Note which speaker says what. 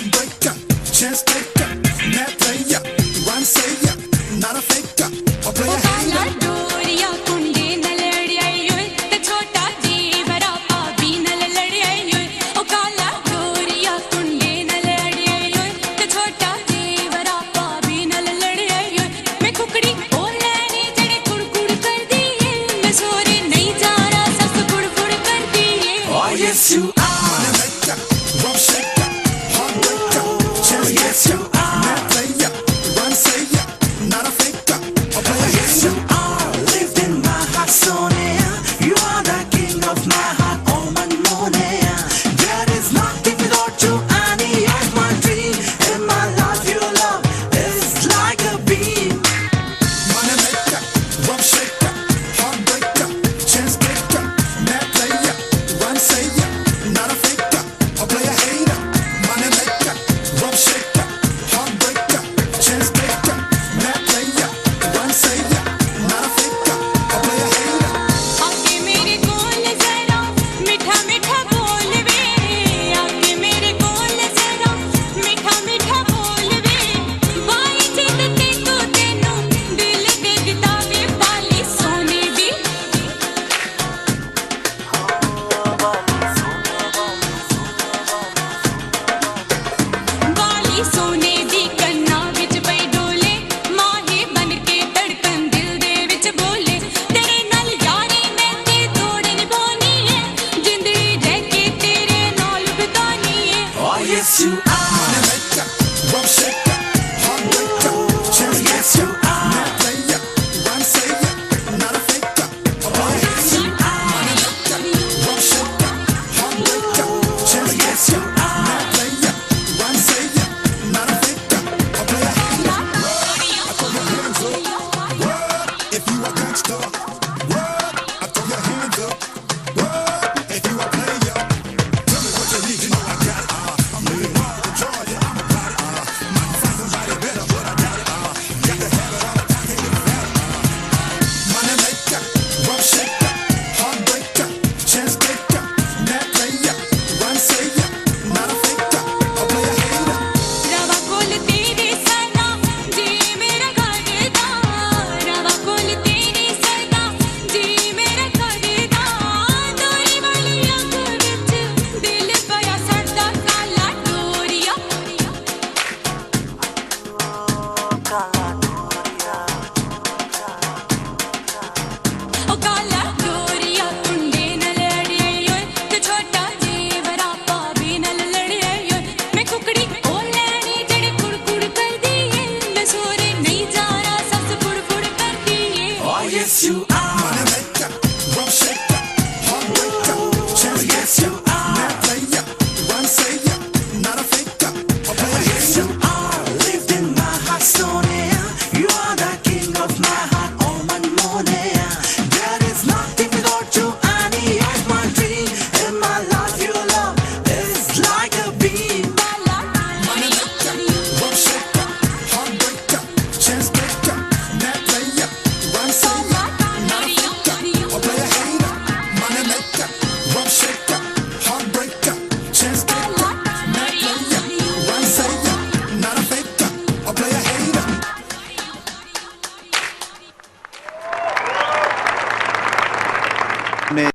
Speaker 1: heartbreaker, chance taker, mad player, run sayer, not a faker, or player hater.
Speaker 2: Yes, you are.
Speaker 1: Money maker, rough shaker, heartbreaker, chance taker, mad player, run sayer, not a faker, or player
Speaker 2: Yes, you
Speaker 1: hater.
Speaker 2: are. Lived in my heart, Sonia. You are the king of my heart, oh Monia. There is nothing without you, Annie. As my dream in my life, your love is like a beam.
Speaker 1: Money maker, rough shaker, heartbreaker, chance taker, mad player, run sayer, not a faker, or player hater. Money maker, rough shaker, heartbreaker, chance taker, mad player, run sayer, not a faker, or player hater.
Speaker 3: आके मेरे कोल जरा मीठा मीठा बोल वे आके मेरे कोल जरा मीठा मीठा बोल वे बाई जिद ते को तेनू दिल दे दिता वे बाली सोने दी बाली सोने दी कन्ना विच पई डोले माहे बन के धड़कन दिल दे विच बोले तेरे नाल यारी मैं ते तोड़ निभानी है जिंदड़ी रह के तेरे नाल बितानी है
Speaker 2: Oh, yes, you are.